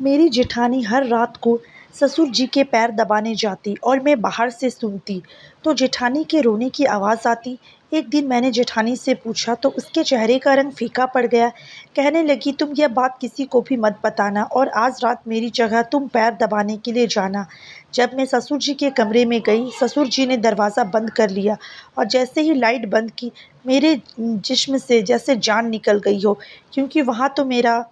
मेरी जेठानी हर रात को ससुर जी के पैर दबाने जाती और मैं बाहर से सुनती तो जेठानी के रोने की आवाज़ आती। एक दिन मैंने जेठानी से पूछा तो उसके चेहरे का रंग फीका पड़ गया। कहने लगी, तुम यह बात किसी को भी मत बताना और आज रात मेरी जगह तुम पैर दबाने के लिए जाना। जब मैं ससुर जी के कमरे में गई, ससुर जी ने दरवाज़ा बंद कर लिया और जैसे ही लाइट बंद की, मेरे जिस्म से जैसे जान निकल गई हो, क्योंकि वहाँ तो मेरा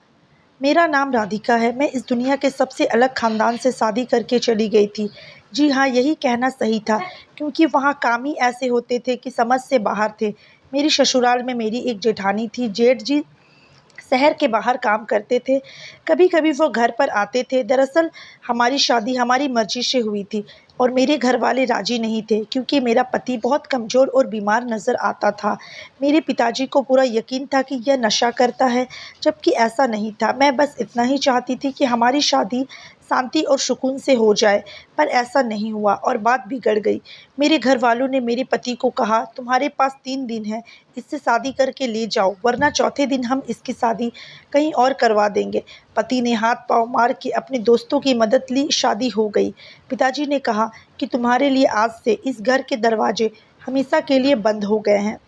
मेरा नाम राधिका है। मैं इस दुनिया के सबसे अलग ख़ानदान से शादी करके चली गई थी। जी हाँ, यही कहना सही था, क्योंकि वहाँ काम ही ऐसे होते थे कि समझ से बाहर थे। मेरी ससुराल में मेरी एक जेठानी थी। जेठ जी शहर के बाहर काम करते थे। कभी-कभी वो घर पर आते थे। दरअसल हमारी शादी हमारी मर्ज़ी से हुई थी और मेरे घरवाले राज़ी नहीं थे, क्योंकि मेरा पति बहुत कमज़ोर और बीमार नज़र आता था। मेरे पिताजी को पूरा यकीन था कि यह नशा करता है, जबकि ऐसा नहीं था। मैं बस इतना ही चाहती थी कि हमारी शादी शांति और सुकून से हो जाए, पर ऐसा नहीं हुआ और बात बिगड़ गई। मेरे घरवालों ने मेरे पति को कहा, तुम्हारे पास 3 दिन हैं, इससे शादी करके ले जाओ, वरना चौथे दिन हम इसकी शादी कहीं और करवा देंगे। पति ने हाथ-पाँव मार के अपने दोस्तों की मदद ली, शादी हो गई। पिताजी ने कहा कि तुम्हारे लिए आज से इस घर के दरवाजे हमेशा के लिए बंद हो गए हैं।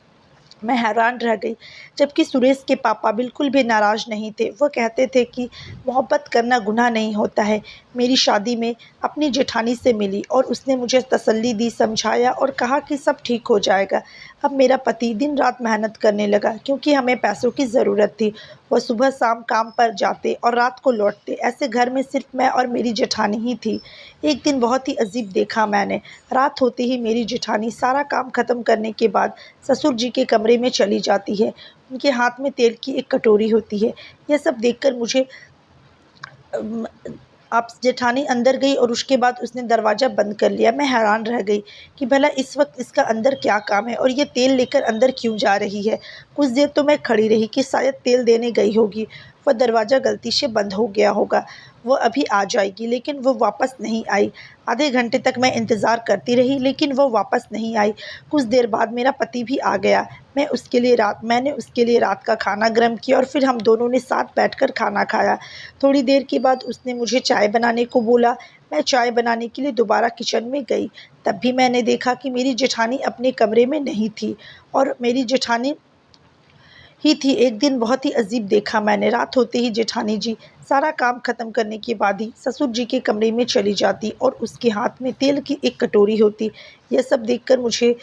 मैं हैरान रह गई, जबकि सुरेश के पापा बिल्कुल भी नाराज़ नहीं थे। वो कहते थे कि मोहब्बत करना गुनाह नहीं होता है। मेरी शादी में अपनी जेठानी से मिली और उसने मुझे तसल्ली दी, समझाया और कहा कि सब ठीक हो जाएगा। अब मेरा पति दिन-रात मेहनत करने लगा, क्योंकि हमें पैसों की ज़रूरत थी। वह सुबह-शाम काम पर जाते और रात को लौटते। ऐसे घर में सिर्फ मैं और मेरी जेठानी ही थी। एक दिन बहुत ही अजीब देखा मैंने। रात होते ही मेरी जेठानी सारा काम ख़त्म करने के बाद ससुर जी के कमरे में चली जाती है। उनके हाथ में तेल की एक कटोरी होती है। यह सब देखकर मुझे अम, आप जेठानी अंदर गई और उसके बाद उसने दरवाज़ा बंद कर लिया। मैं हैरान रह गई कि भला इस वक्त इसका अंदर क्या काम है और ये तेल लेकर अंदर क्यों जा रही है। कुछ देर तो मैं खड़ी रही कि शायद तेल देने गई होगी। वह दरवाज़ा गलती से बंद हो गया होगा। वो अभी आ जाएगी, लेकिन वो वापस नहीं आई। आधे घंटे तक मैं इंतज़ार करती रही, लेकिन वो वापस नहीं आई। कुछ देर बाद मेरा पति भी आ गया। मैंने उसके लिए रात का खाना गर्म किया और फिर हम दोनों ने साथ बैठकर खाना खाया। थोड़ी देर के बाद उसने मुझे चाय बनाने को बोला। मैं चाय बनाने के लिए दोबारा किचन में गई। तब भी मैंने देखा कि मेरी जेठानी अपने कमरे में नहीं थी और मेरी जेठानी ही थी। एक दिन बहुत ही अजीब देखा मैंने। रात होते ही जेठानी जी सारा काम ख़त्म करने के बाद ही ससुर जी के कमरे में चली जाती और उसके हाथ में तेल की एक कटोरी होती। यह सब देखकर मुझे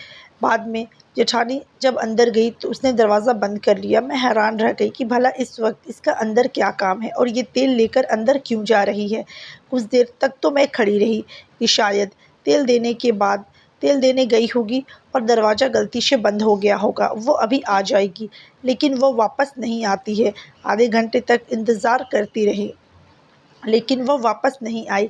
बाद में जेठानी जब अंदर गई तो उसने दरवाज़ा बंद कर लिया। मैं हैरान रह गई कि भला इस वक्त इसका अंदर क्या काम है और ये तेल लेकर अंदर क्यों जा रही है। कुछ देर तक तो मैं खड़ी रही कि शायद तेल देने गई होगी और दरवाज़ा गलती से बंद हो गया होगा। वो अभी आ जाएगी, लेकिन वो वापस नहीं आती है। आधे घंटे तक इंतज़ार करती रही, लेकिन वो वापस नहीं आई।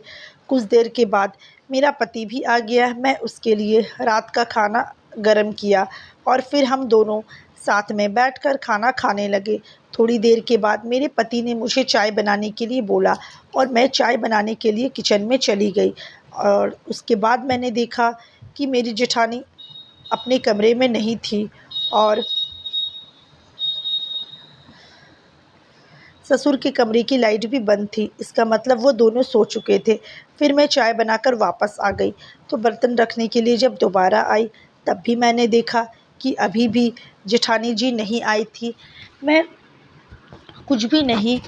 कुछ देर के बाद मेरा पति भी आ गया। मैं उसके लिए रात का खाना गरम किया और फिर हम दोनों साथ में बैठकर खाना खाने लगे। थोड़ी देर के बाद मेरे पति ने मुझे चाय बनाने के लिए बोला और मैं चाय बनाने के लिए किचन में चली गई और उसके बाद मैंने देखा कि मेरी जेठानी अपने कमरे में नहीं थी और ससुर के कमरे की लाइट भी बंद थी। इसका मतलब वो दोनों सो चुके थे। फिर मैं चाय बनाकर वापस आ गई, तो बर्तन रखने के लिए जब दोबारा आई, तब भी मैंने देखा कि अभी भी जेठानी जी नहीं आई थी। मैं कुछ भी नहीं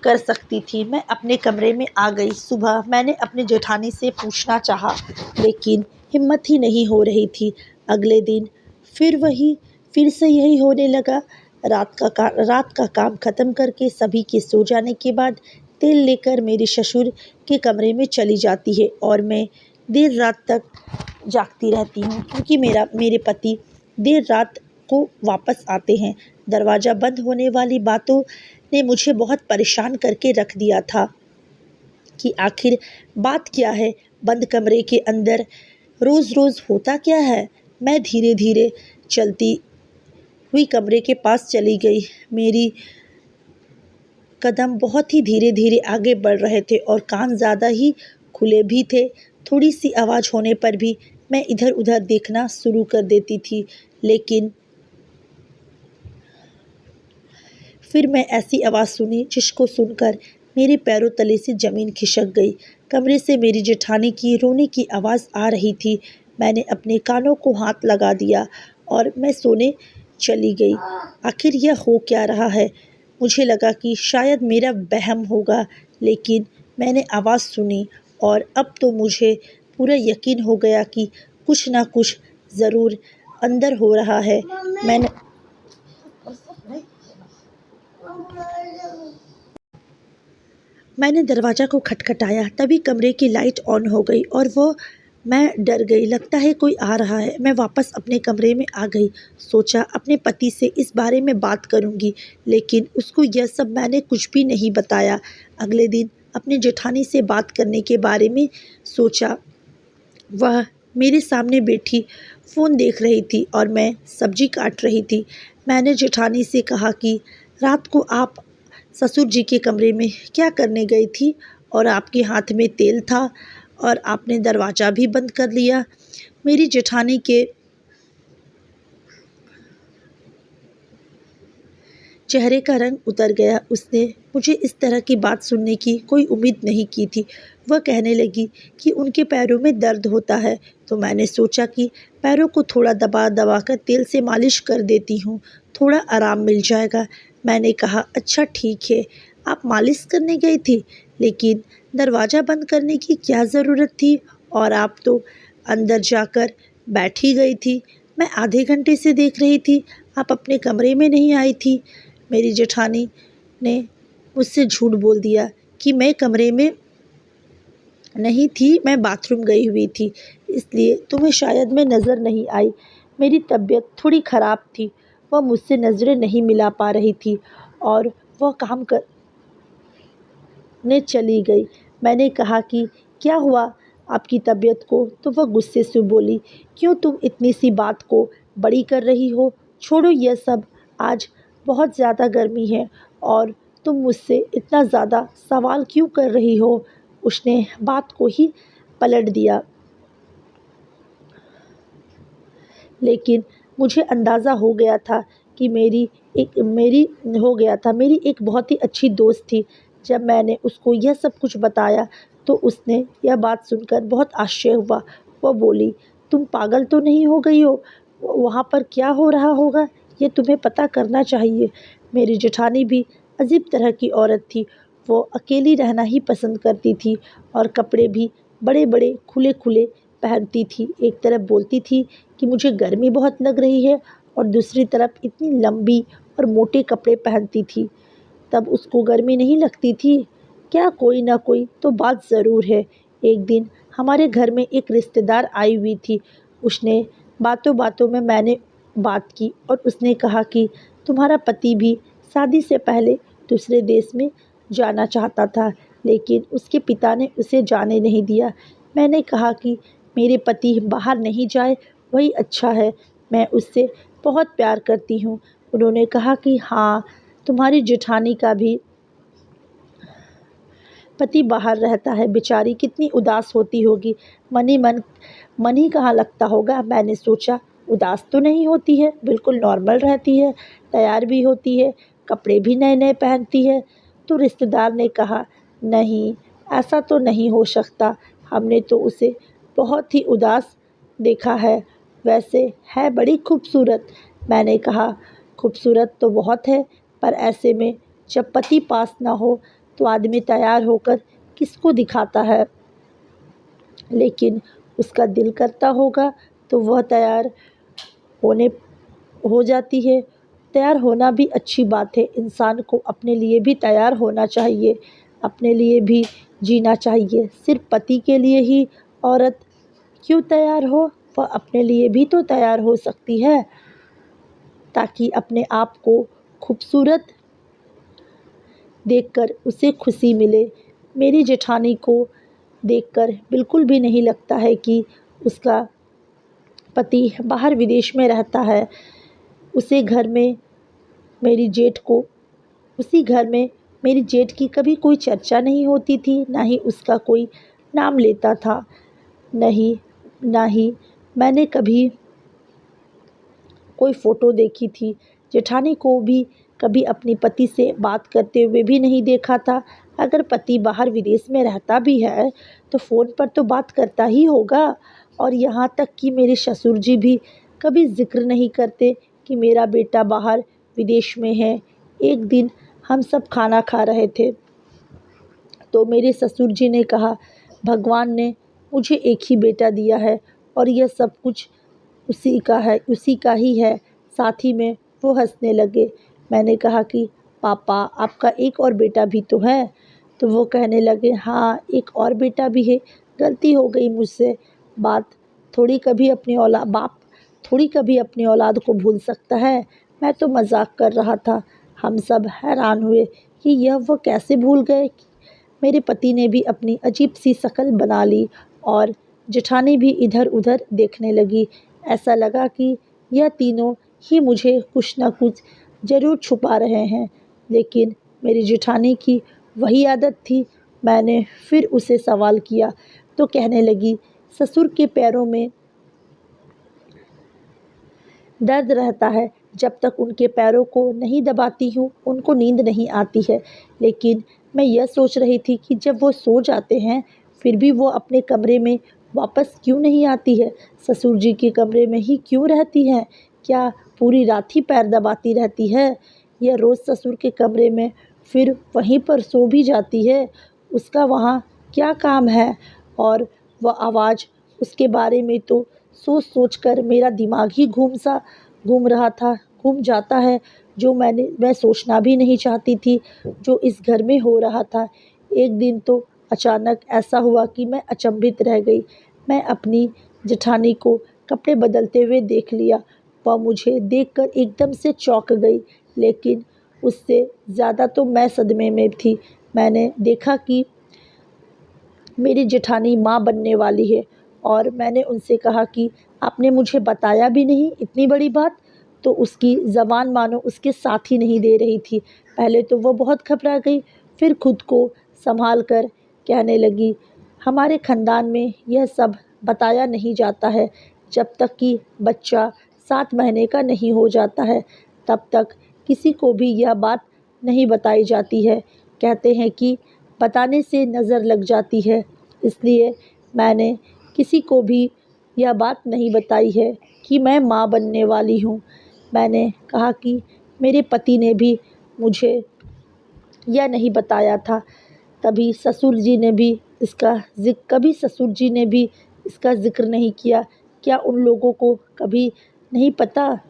कर सकती थी। मैं अपने कमरे में आ गई। सुबह मैंने अपनी जेठानी से पूछना चाहा, लेकिन हिम्मत ही नहीं हो रही थी। अगले दिन फिर से यही होने लगा। रात का काम ख़त्म करके सभी के सो जाने के बाद तेल लेकर मेरे ससुर के कमरे में चली जाती है और मैं देर रात तक जागती रहती हूँ, क्योंकि मेरे पति देर रात को वापस आते हैं। दरवाज़ा बंद होने वाली बातों ने मुझे बहुत परेशान करके रख दिया था कि आखिर बात क्या है। बंद कमरे के अंदर रोज़-रोज़ होता क्या है। मैं धीरे-धीरे चलती हुई कमरे के पास चली गई। मेरी कदम बहुत ही धीरे-धीरे आगे बढ़ रहे थे और कान ज़्यादा ही खुले भी थे। थोड़ी सी आवाज़ होने पर भी मैं इधर-उधर देखना शुरू कर देती थी, लेकिन फिर मैं ऐसी आवाज़ सुनी जिसको सुनकर मेरे पैरों तले से ज़मीन खिसक गई। कमरे से मेरी जेठानी की रोने की आवाज़ आ रही थी। मैंने अपने कानों को हाथ लगा दिया और मैं सोने चली गई। आखिर यह हो क्या रहा है? मुझे लगा कि शायद मेरा वहम होगा, लेकिन मैंने आवाज़ सुनी और अब तो मुझे पूरा यकीन हो गया कि कुछ ना कुछ ज़रूर अंदर हो रहा है। मैंने दरवाज़ा को खटखटाया, तभी कमरे की लाइट ऑन हो गई और मैं डर गई। लगता है कोई आ रहा है। मैं वापस अपने कमरे में आ गई। सोचा अपने पति से इस बारे में बात करूंगी, लेकिन उसको यह सब मैंने कुछ भी नहीं बताया। अगले दिन अपनी जेठानी से बात करने के बारे में सोचा। वह मेरे सामने बैठी फ़ोन देख रही थी और मैं सब्जी काट रही थी। मैंने जेठानी से कहा कि रात को आप ससुर जी के कमरे में क्या करने गई थी और आपके हाथ में तेल था और आपने दरवाज़ा भी बंद कर लिया। मेरी जेठानी के चेहरे का रंग उतर गया। उसने मुझे इस तरह की बात सुनने की कोई उम्मीद नहीं की थी। वह कहने लगी कि उनके पैरों में दर्द होता है, तो मैंने सोचा कि पैरों को थोड़ा दबा दबा कर तेल से मालिश कर देती हूँ, थोड़ा आराम मिल जाएगा। मैंने कहा, अच्छा ठीक है, आप मालिश करने गई थी, लेकिन दरवाज़ा बंद करने की क्या ज़रूरत थी? और आप तो अंदर जाकर बैठ ही गई थी। मैं आधे घंटे से देख रही थी, आप अपने कमरे में नहीं आई थी। मेरी जेठानी ने मुझसे झूठ बोल दिया कि मैं कमरे में नहीं थी, मैं बाथरूम गई हुई थी, इसलिए तुम्हें शायद मैं नज़र नहीं आई। मेरी तबीयत थोड़ी ख़राब थी। वह मुझसे नज़रें नहीं मिला पा रही थी और वह काम करने चली गई। मैंने कहा कि क्या हुआ आपकी तबीयत को? तो वह गुस्से से बोली, क्यों तुम इतनी सी बात को बड़ी कर रही हो? छोड़ो यह सब, आज बहुत ज़्यादा गर्मी है और तुम मुझसे इतना ज़्यादा सवाल क्यों कर रही हो? उसने बात को ही पलट दिया, लेकिन मुझे अंदाज़ा हो गया था कि मेरी एक बहुत ही अच्छी दोस्त थी। जब मैंने उसको यह सब कुछ बताया तो उसने यह बात सुनकर बहुत आश्चर्य हुआ। वह बोली, तुम पागल तो नहीं हो गई हो? वहाँ पर क्या हो रहा होगा, ये तुम्हें पता करना चाहिए। मेरी जेठानी भी अजीब तरह की औरत थी। वो अकेली रहना ही पसंद करती थी और कपड़े भी बड़े बड़े खुले खुले पहनती थी। एक तरफ बोलती थी कि मुझे गर्मी बहुत लग रही है और दूसरी तरफ इतनी लंबी और मोटे कपड़े पहनती थी। तब उसको गर्मी नहीं लगती थी क्या? कोई ना कोई तो बात ज़रूर है। एक दिन हमारे घर में एक रिश्तेदार आई हुई थी। उसने बातों बातों में मैंने बात की और उसने कहा कि तुम्हारा पति भी शादी से पहले दूसरे देश में जाना चाहता था, लेकिन उसके पिता ने उसे जाने नहीं दिया। मैंने कहा कि मेरे पति बाहर नहीं जाए वही अच्छा है, मैं उससे बहुत प्यार करती हूँ। उन्होंने कहा कि हाँ, तुम्हारी जेठानी का भी पति बाहर रहता है, बेचारी कितनी उदास होती होगी, मन ही कहाँ लगता होगा। मैंने सोचा, उदास तो नहीं होती है, बिल्कुल नॉर्मल रहती है, तैयार भी होती है, कपड़े भी नए नए पहनती है। तो रिश्तेदार ने कहा, नहीं, ऐसा तो नहीं हो सकता, हमने तो उसे बहुत ही उदास देखा है, वैसे है बड़ी खूबसूरत। मैंने कहा, खूबसूरत तो बहुत है, पर ऐसे में जब पति पास ना हो तो आदमी तैयार होकर किसको दिखाता है? लेकिन उसका दिल करता होगा तो वह तैयार होने हो जाती है। तैयार होना भी अच्छी बात है, इंसान को अपने लिए भी तैयार होना चाहिए, अपने लिए भी जीना चाहिए। सिर्फ पति के लिए ही औरत क्यों तैयार हो? वह अपने लिए भी तो तैयार हो सकती है, ताकि अपने आप को खूबसूरत देखकर उसे खुशी मिले। मेरी जेठानी को देखकर बिल्कुल भी नहीं लगता है कि उसका पति बाहर विदेश में रहता है। उसे घर में मेरी जेठ को उसी घर में मेरी जेठ की कभी कोई चर्चा नहीं होती थी, ना ही उसका कोई नाम लेता था। नहीं, ना ही मैंने कभी कोई फ़ोटो देखी थी। जेठानी को भी कभी अपने पति से बात करते हुए भी नहीं देखा था। अगर पति बाहर विदेश में रहता भी है तो फ़ोन पर तो बात करता ही होगा। और यहाँ तक कि मेरे ससुर जी भी कभी ज़िक्र नहीं करते कि मेरा बेटा बाहर विदेश में है। एक दिन हम सब खाना खा रहे थे तो मेरे ससुर जी ने कहा, भगवान ने मुझे एक ही बेटा दिया है और यह सब कुछ उसी का ही है। साथ ही में वो हंसने लगे। मैंने कहा कि पापा, आपका एक और बेटा भी तो है। तो वो कहने लगे, हाँ, एक और बेटा भी है, गलती हो गई मुझसे। बात थोड़ी कभी अपनी औलाद बाप थोड़ी कभी अपनी औलाद को भूल सकता है। मैं तो मजाक कर रहा था। हम सब हैरान हुए कि यह वो कैसे भूल गए। मेरे पति ने भी अपनी अजीब सी शक्ल बना ली और जेठानी भी इधर उधर देखने लगी। ऐसा लगा कि यह तीनों ही मुझे कुछ न कुछ ज़रूर छुपा रहे हैं। लेकिन मेरी जेठानी की वही आदत थी। मैंने फिर उसे सवाल किया तो कहने लगी, ससुर के पैरों में दर्द रहता है। जब तक उनके पैरों को नहीं दबाती हूँ उनको नींद नहीं आती है। लेकिन मैं यह सोच रही थी कि जब वो सो जाते हैं फिर भी वो अपने कमरे में वापस क्यों नहीं आती है, ससुर जी के कमरे में ही क्यों रहती है। क्या पूरी रात ही पैर दबाती रहती है या रोज़ ससुर के कमरे में फिर वहीं पर सो भी जाती है। उसका वहाँ क्या काम है। और वह आवाज़, उसके बारे में तो सोच सोच कर मेरा दिमाग ही घूम जाता है। जो मैं सोचना भी नहीं चाहती थी, जो इस घर में हो रहा था। एक दिन तो अचानक ऐसा हुआ कि मैं अचंभित रह गई। मैं अपनी जेठानी को कपड़े बदलते हुए देख लिया। वह मुझे देखकर एकदम से चौंक गई। लेकिन उससे ज़्यादा तो मैं सदमे में थी। मैंने देखा कि मेरी जेठानी माँ बनने वाली है और मैंने उनसे कहा कि आपने मुझे बताया भी नहीं इतनी बड़ी बात। तो उसकी ज़बान मानो उसके साथ ही नहीं दे रही थी। पहले तो वो बहुत घबरा गई, फिर खुद को संभाल कर कहने लगी, हमारे ख़ानदान में यह सब बताया नहीं जाता है। जब तक कि बच्चा 7 महीने का नहीं हो जाता है तब तक किसी को भी यह बात नहीं बताई जाती है। कहते हैं कि बताने से नज़र लग जाती है। इसलिए मैंने किसी को भी यह बात नहीं बताई है कि मैं माँ बनने वाली हूँ। मैंने कहा कि मेरे पति ने भी मुझे यह नहीं बताया था। कभी ससुर जी ने भी इसका ज़िक्र नहीं किया। क्या उन लोगों को कभी नहीं पता।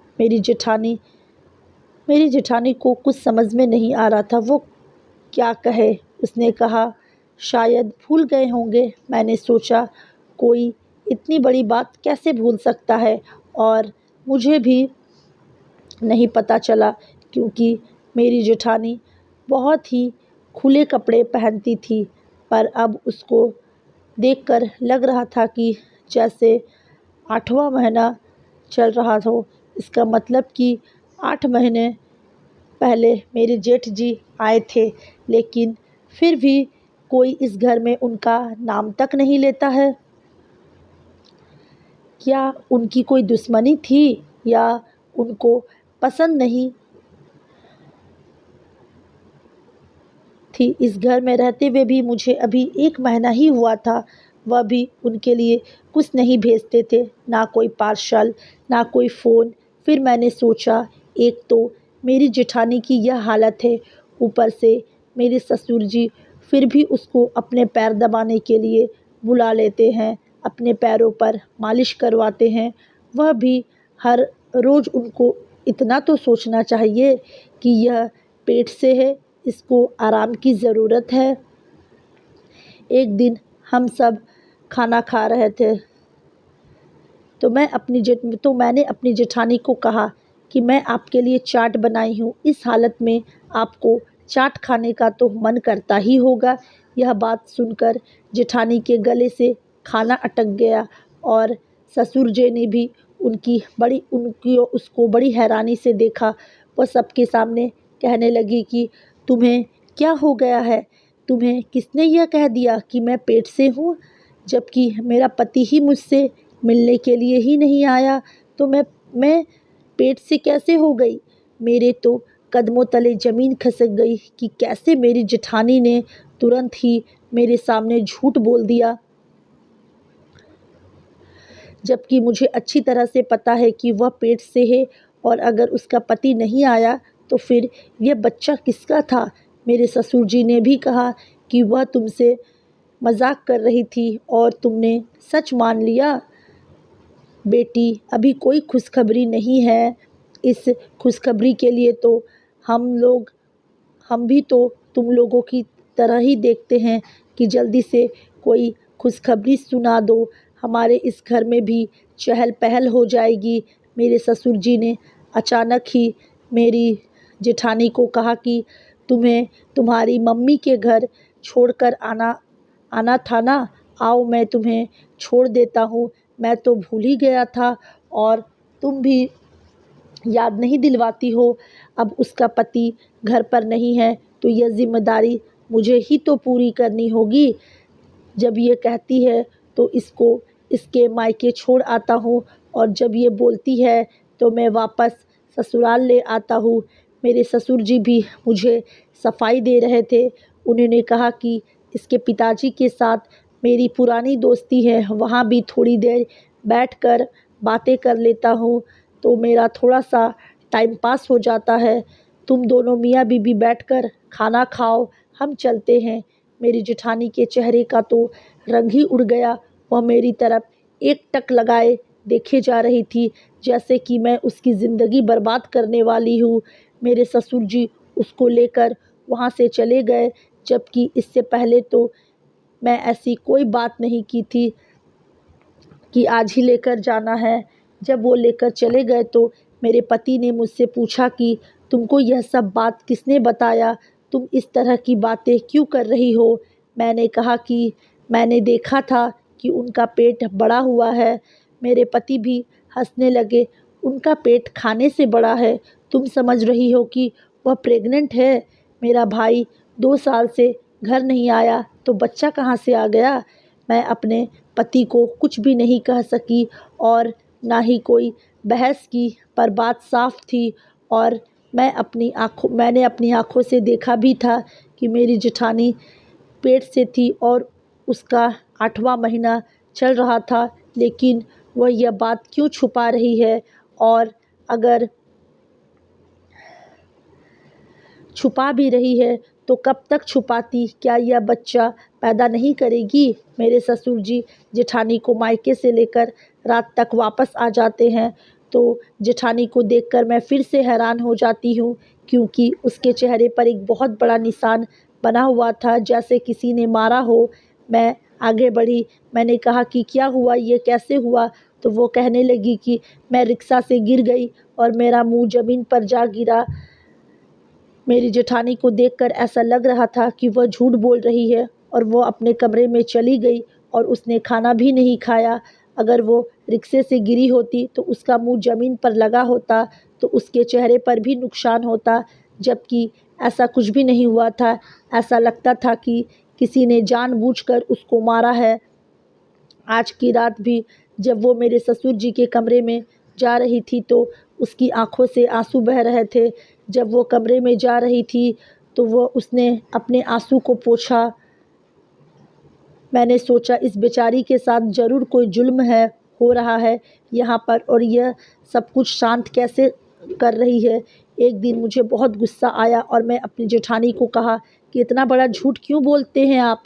मेरी जेठानी को कुछ समझ में नहीं आ रहा था वो क्या कहे। उसने कहा, शायद भूल गए होंगे। मैंने सोचा, कोई इतनी बड़ी बात कैसे भूल सकता है। और मुझे भी नहीं पता चला क्योंकि मेरी जेठानी बहुत ही खुले कपड़े पहनती थी। पर अब उसको देखकर लग रहा था कि जैसे 8वां महीना चल रहा हो। इसका मतलब कि 8 महीने पहले मेरे जेठ जी आए थे। लेकिन फिर भी कोई इस घर में उनका नाम तक नहीं लेता है। क्या उनकी कोई दुश्मनी थी या उनको पसंद नहीं थी। इस घर में रहते हुए भी मुझे अभी 1 महीना ही हुआ था। वह भी उनके लिए कुछ नहीं भेजते थे, ना कोई पार्सल, ना कोई फ़ोन। फिर मैंने सोचा, एक तो मेरी जेठानी की यह हालत है, ऊपर से मेरे ससुर जी फिर भी उसको अपने पैर दबाने के लिए बुला लेते हैं, अपने पैरों पर मालिश करवाते हैं। वह भी हर रोज़ उनको इतना तो सोचना चाहिए कि यह पेट से है, इसको आराम की ज़रूरत है। एक दिन हम सब खाना खा रहे थे तो मैंने अपनी जेठानी को कहा कि मैं आपके लिए चाट बनाई हूँ। इस हालत में आपको चाट खाने का तो मन करता ही होगा। यह बात सुनकर जेठानी के गले से खाना अटक गया और ससुर जी ने भी उनकी उसको बड़ी हैरानी से देखा। वह सबके सामने कहने लगी कि तुम्हें क्या हो गया है। तुम्हें किसने यह कह दिया कि मैं पेट से हूँ, जबकि मेरा पति ही मुझसे मिलने के लिए ही नहीं आया। तो मैं पेट से कैसे हो गई। मेरे तो कदमों तले ज़मीन खिसक गई कि कैसे मेरी जेठानी ने तुरंत ही मेरे सामने झूठ बोल दिया, जबकि मुझे अच्छी तरह से पता है कि वह पेट से है और अगर उसका पति नहीं आया तो फिर यह बच्चा किसका था। मेरे ससुर जी ने भी कहा कि वह तुमसे मजाक कर रही थी और तुमने सच मान लिया। बेटी, अभी कोई खुशखबरी नहीं है। इस खुशखबरी के लिए तो हम भी तो तुम लोगों की तरह ही देखते हैं कि जल्दी से कोई खुशखबरी सुना दो, हमारे इस घर में भी चहल पहल हो जाएगी। मेरे ससुर जी ने अचानक ही मेरी जेठानी को कहा कि तुम्हें तुम्हारी मम्मी के घर छोड़कर आना आना था ना, आओ मैं तुम्हें छोड़ देता हूँ। मैं तो भूल ही गया था और तुम भी याद नहीं दिलवाती हो। अब उसका पति घर पर नहीं है तो यह जिम्मेदारी मुझे ही तो पूरी करनी होगी। जब ये कहती है तो इसको इसके मायके छोड़ आता हूँ और जब ये बोलती है तो मैं वापस ससुराल ले आता हूँ। मेरे ससुर जी भी मुझे सफाई दे रहे थे। उन्होंने कहा कि इसके पिताजी के साथ मेरी पुरानी दोस्ती है, वहाँ भी थोड़ी देर बैठकर बातें कर लेता हूँ तो मेरा थोड़ा सा टाइम पास हो जाता है। तुम दोनों मियाँ बीबी बैठकर खाना खाओ, हम चलते हैं। मेरी जेठानी के चेहरे का तो रंग ही उड़ गया। वह मेरी तरफ एक टक लगाए देखे जा रही थी, जैसे कि मैं उसकी ज़िंदगी बर्बाद करने वाली हूँ। मेरे ससुर जी उसको लेकर वहाँ से चले गए, जबकि इससे पहले तो मैं ऐसी कोई बात नहीं की थी कि आज ही लेकर जाना है। जब वो लेकर चले गए तो मेरे पति ने मुझसे पूछा कि तुमको यह सब बात किसने बताया, तुम इस तरह की बातें क्यों कर रही हो। मैंने कहा कि मैंने देखा था कि उनका पेट बड़ा हुआ है। मेरे पति भी हंसने लगे। उनका पेट खाने से बड़ा है, तुम समझ रही हो कि वह प्रेग्नेंट है। मेरा भाई 2 साल से घर नहीं आया तो बच्चा कहाँ से आ गया। मैं अपने पति को कुछ भी नहीं कह सकी और ना ही कोई बहस की, पर बात साफ थी और मैंने अपनी आँखों से देखा भी था कि मेरी जेठानी पेट से थी और उसका 8वां महीना चल रहा था, लेकिन वह यह बात क्यों छुपा रही है। और अगर छुपा भी रही है तो कब तक छुपाती, क्या यह बच्चा पैदा नहीं करेगी। मेरे ससुर जी जेठानी को मायके से लेकर रात तक वापस आ जाते हैं तो जेठानी को देखकर मैं फिर से हैरान हो जाती हूँ, क्योंकि उसके चेहरे पर एक बहुत बड़ा निशान बना हुआ था, जैसे किसी ने मारा हो। मैं आगे बढ़ी, मैंने कहा कि क्या हुआ, ये कैसे हुआ। तो वो कहने लगी कि मैं रिक्शा से गिर गई और मेरा मुंह ज़मीन पर जा गिरा। मेरी जेठानी को देखकर ऐसा लग रहा था कि वह झूठ बोल रही है और वो अपने कमरे में चली गई और उसने खाना भी नहीं खाया। अगर वो रिक्शे से गिरी होती तो उसका मुंह ज़मीन पर लगा होता तो उसके चेहरे पर भी नुकसान होता, जबकि ऐसा कुछ भी नहीं हुआ था। ऐसा लगता था कि किसी ने जानबूझकर उसको मारा है। आज की रात भी जब वो मेरे ससुर जी के कमरे में जा रही थी तो उसकी आंखों से आंसू बह रहे थे। जब वो कमरे में जा रही थी तो उसने अपने आंसू को पोंछा। मैंने सोचा इस बेचारी के साथ ज़रूर कोई जुल्म हो रहा है यहाँ पर, और यह सब कुछ शांत कैसे कर रही है। एक दिन मुझे बहुत गुस्सा आया और मैं अपनी जेठानी को कहा कि इतना बड़ा झूठ क्यों बोलते हैं आप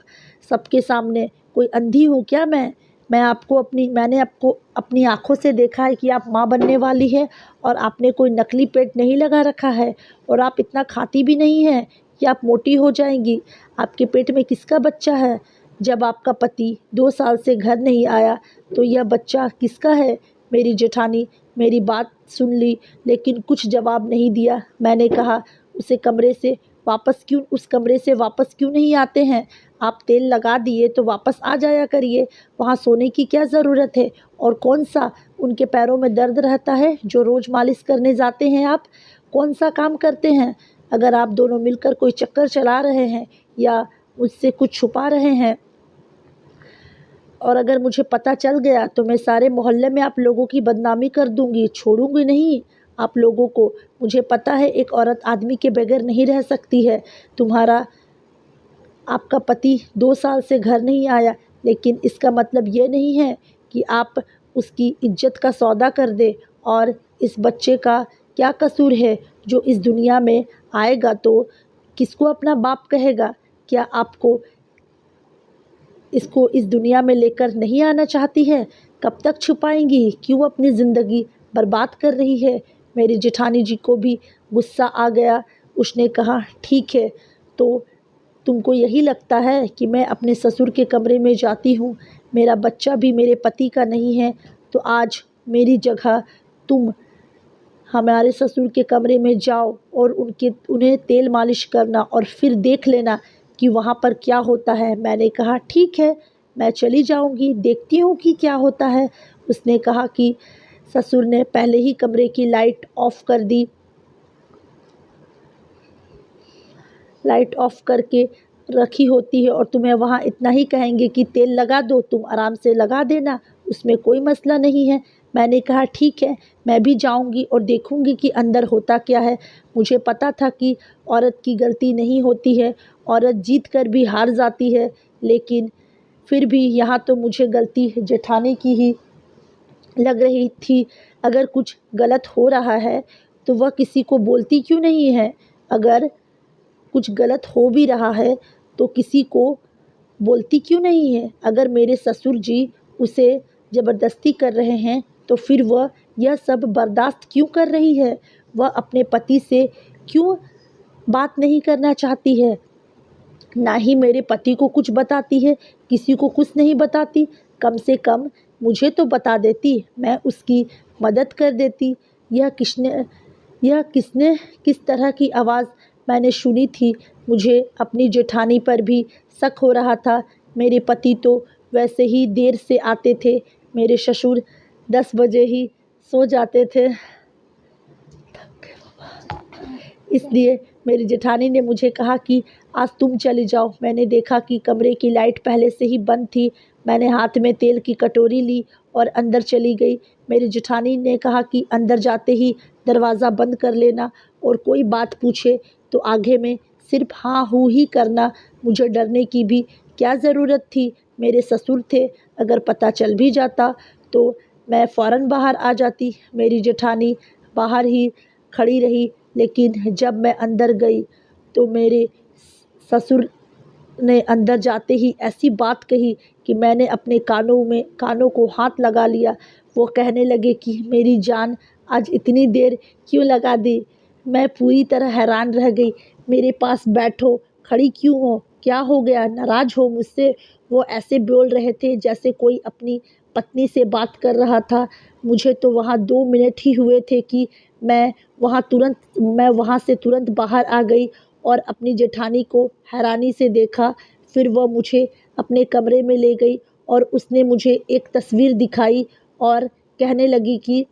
सबके सामने, कोई अंधी हूँ क्या मैंने आपको अपनी आँखों से देखा है कि आप माँ बनने वाली है और आपने कोई नकली पेट नहीं लगा रखा है और आप इतना खाती भी नहीं हैं कि आप मोटी हो जाएंगी। आपके पेट में किसका बच्चा है। जब आपका पति 2 साल से घर नहीं आया तो यह बच्चा किसका है। मेरी जेठानी मेरी बात सुन ली लेकिन कुछ जवाब नहीं दिया। मैंने कहा उस कमरे से वापस क्यों नहीं आते हैं। आप तेल लगा दिए तो वापस आ जाया करिए, वहाँ सोने की क्या ज़रूरत है। और कौन सा उनके पैरों में दर्द रहता है जो रोज़ मालिश करने जाते हैं। आप कौन सा काम करते हैं। अगर आप दोनों मिलकर कोई चक्कर चला रहे हैं या मुझसे कुछ छुपा रहे हैं और अगर मुझे पता चल गया तो मैं सारे मोहल्ले में आप लोगों की बदनामी कर दूंगी, छोड़ूंगी नहीं। आप लोगों को। मुझे पता है एक औरत आदमी के बगैर नहीं रह सकती है। आपका पति 2 साल से घर नहीं आया, लेकिन इसका मतलब ये नहीं है कि आप उसकी इज्जत का सौदा कर दें। और इस बच्चे का क्या कसूर है जो इस दुनिया में आएगा तो किसको अपना बाप कहेगा? क्या आपको इसको इस दुनिया में लेकर नहीं आना चाहती है? कब तक छुपाएंगी? क्यों अपनी ज़िंदगी बर्बाद कर रही है? मेरी जेठानी जी को भी गुस्सा आ गया। उसने कहा, ठीक है, तो तुमको यही लगता है कि मैं अपने ससुर के कमरे में जाती हूँ? मेरा बच्चा भी मेरे पति का नहीं है, तो आज मेरी जगह तुम हमारे ससुर के कमरे में जाओ और उन्हें तेल मालिश करना और फिर देख लेना कि वहाँ पर क्या होता है। मैंने कहा, ठीक है, मैं चली जाऊँगी, देखती हूँ कि क्या होता है। उसने कहा कि ससुर ने पहले ही कमरे की लाइट ऑफ़ कर दी। लाइट ऑफ़ करके रखी होती है और तुम्हें वहाँ इतना ही कहेंगे कि तेल लगा दो, तुम आराम से लगा देना, उसमें कोई मसला नहीं है। मैंने कहा, ठीक है, मैं भी जाऊँगी और देखूँगी कि अंदर होता क्या है। मुझे पता था कि औरत की गलती नहीं होती है, औरत जीत कर भी हार जाती है, लेकिन फिर भी यहाँ तो मुझे गलती जेठानी की ही लग रही थी। अगर कुछ गलत हो रहा है तो वह किसी को बोलती क्यों नहीं है? अगर कुछ गलत हो भी रहा है तो किसी को बोलती क्यों नहीं है? अगर मेरे ससुर जी उसे ज़बरदस्ती कर रहे हैं तो फिर वह यह सब बर्दाश्त क्यों कर रही है? वह अपने पति से क्यों बात नहीं करना चाहती है? ना ही मेरे पति को कुछ बताती है, किसी को कुछ नहीं बताती। कम से कम मुझे तो बता देती, मैं उसकी मदद कर देती। यह किसने किस तरह की आवाज़ मैंने सुनी थी? मुझे अपनी जेठानी पर भी शक हो रहा था। मेरे पति तो वैसे ही देर से आते थे, मेरे ससुर 10 बजे ही सो जाते थे। इसलिए मेरी जेठानी ने मुझे कहा कि आज तुम चली जाओ। मैंने देखा कि कमरे की लाइट पहले से ही बंद थी। मैंने हाथ में तेल की कटोरी ली और अंदर चली गई। मेरी जेठानी ने कहा कि अंदर जाते ही दरवाज़ा बंद कर लेना और कोई बात पूछे तो आगे में सिर्फ हाँ हूँ ही करना। मुझे डरने की भी क्या ज़रूरत थी? मेरे ससुर थे, अगर पता चल भी जाता तो मैं फ़ौरन बाहर आ जाती। मेरी जेठानी बाहर ही खड़ी रही, लेकिन जब मैं अंदर गई तो मेरे ससुर ने अंदर जाते ही ऐसी बात कही कि मैंने अपने कानों को हाथ लगा लिया। वो कहने लगे कि मेरी जान आज इतनी देर क्यों लगा दी? मैं पूरी तरह हैरान रह गई। मेरे पास बैठो, खड़ी क्यों हो? क्या हो गया? नाराज़ हो मुझसे? वो ऐसे बोल रहे थे जैसे कोई अपनी पत्नी से बात कर रहा था। मुझे तो वहाँ 2 मिनट ही हुए थे कि मैं वहाँ से तुरंत बाहर आ गई और अपनी जेठानी को हैरानी से देखा। फिर वह मुझे अपने कमरे में ले गई और उसने मुझे एक तस्वीर दिखाई और कहने लगी कि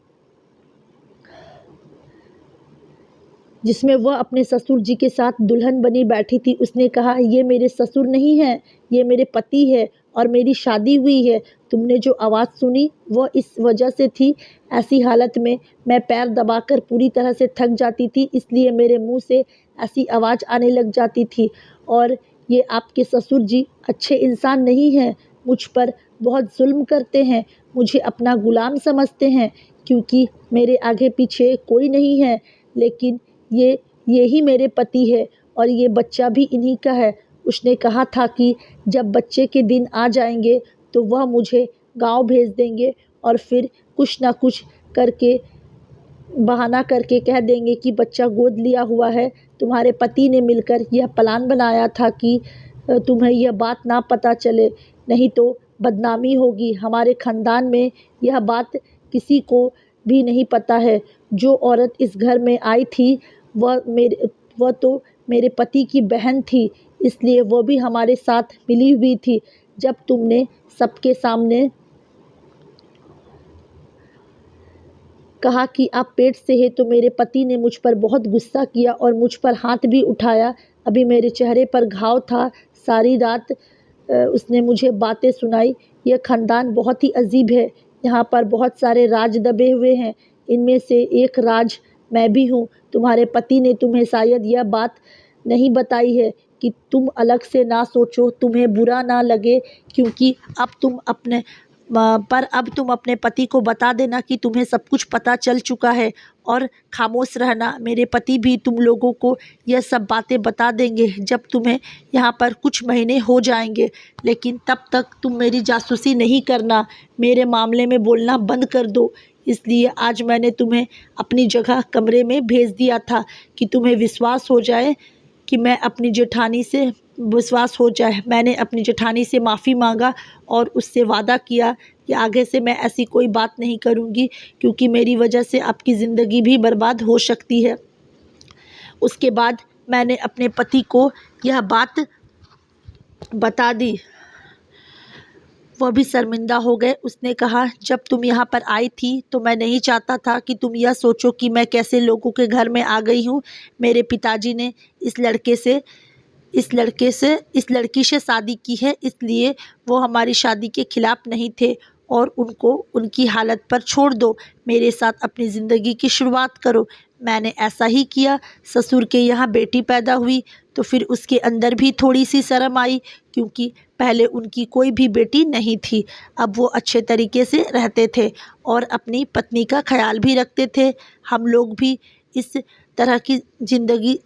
जिसमें वह अपने ससुर जी के साथ दुल्हन बनी बैठी थी। उसने कहा, ये मेरे ससुर नहीं हैं, ये मेरे पति है और मेरी शादी हुई है। तुमने जो आवाज़ सुनी वह इस वजह से थी। ऐसी हालत में मैं पैर दबाकर पूरी तरह से थक जाती थी, इसलिए मेरे मुंह से ऐसी आवाज़ आने लग जाती थी। और ये आपके ससुर जी अच्छे इंसान नहीं हैं, मुझ पर बहुत जुल्म करते हैं, मुझे अपना गुलाम समझते हैं क्योंकि मेरे आगे पीछे कोई नहीं है। लेकिन ये ही मेरे पति है और ये बच्चा भी इन्हीं का है। उसने कहा था कि जब बच्चे के दिन आ जाएंगे तो वह मुझे गांव भेज देंगे और फिर कुछ ना कुछ करके बहाना करके कह देंगे कि बच्चा गोद लिया हुआ है। तुम्हारे पति ने मिलकर यह प्लान बनाया था कि तुम्हें यह बात ना पता चले, नहीं तो बदनामी होगी। हमारे ख़ानदान में यह बात किसी को भी नहीं पता है। जो औरत इस घर में आई थी वह तो मेरे पति की बहन थी, इसलिए वह भी हमारे साथ मिली हुई थी। जब तुमने सबके सामने कहा कि आप पेट से हैं तो मेरे पति ने मुझ पर बहुत गुस्सा किया और मुझ पर हाथ भी उठाया। अभी मेरे चेहरे पर घाव था। सारी रात उसने मुझे बातें सुनाई। यह ख़ानदान बहुत ही अजीब है। यहाँ पर बहुत सारे राज दबे हुए हैं। इनमें से एक राज मैं भी हूँ। तुम्हारे पति ने तुम्हें शायद यह बात नहीं बताई है कि तुम अलग से ना सोचो, तुम्हें बुरा ना लगे, क्योंकि अब तुम अपने पति को बता देना कि तुम्हें सब कुछ पता चल चुका है और खामोश रहना। मेरे पति भी तुम लोगों को यह सब बातें बता देंगे जब तुम्हें यहाँ पर कुछ महीने हो जाएंगे, लेकिन तब तक तुम मेरी जासूसी नहीं करना, मेरे मामले में बोलना बंद कर दो। इसलिए आज मैंने तुम्हें अपनी जगह कमरे में भेज दिया था कि तुम्हें विश्वास हो जाए मैंने अपनी जेठानी से माफ़ी मांगा और उससे वादा किया कि आगे से मैं ऐसी कोई बात नहीं करूँगी, क्योंकि मेरी वजह से आपकी ज़िंदगी भी बर्बाद हो सकती है। उसके बाद मैंने अपने पति को यह बात बता दी। वह भी शर्मिंदा हो गए। उसने कहा, जब तुम यहाँ पर आई थी तो मैं नहीं चाहता था कि तुम यह सोचो कि मैं कैसे लोगों के घर में आ गई हूँ। मेरे पिताजी ने इस लड़की से शादी की है, इसलिए वो हमारी शादी के खिलाफ़ नहीं थे और उनको उनकी हालत पर छोड़ दो, मेरे साथ अपनी ज़िंदगी की शुरुआत करो। मैंने ऐसा ही किया। ससुर के यहाँ बेटी पैदा हुई तो फिर उसके अंदर भी थोड़ी सी शर्म आई, क्योंकि पहले उनकी कोई भी बेटी नहीं थी। अब वो अच्छे तरीके से रहते थे और अपनी पत्नी का ख्याल भी रखते थे। हम लोग भी इस तरह की ज़िंदगी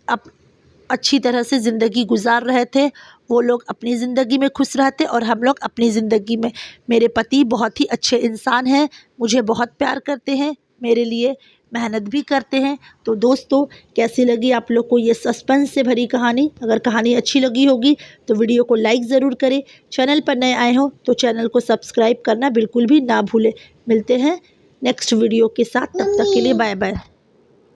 अच्छी तरह से ज़िंदगी गुजार रहे थे। वो लोग अपनी ज़िंदगी में खुश रहते और हम लोग अपनी ज़िंदगी में। मेरे पति बहुत ही अच्छे इंसान हैं, मुझे बहुत प्यार करते हैं, मेरे लिए मेहनत भी करते हैं। तो दोस्तों, कैसी लगी आप लोग को ये सस्पेंस से भरी कहानी? अगर कहानी अच्छी लगी होगी तो वीडियो को लाइक ज़रूर करें। चैनल पर नए आए हो तो चैनल को सब्सक्राइब करना बिल्कुल भी ना भूलें। मिलते हैं नेक्स्ट वीडियो के साथ, तब तक के लिए बाय बाय।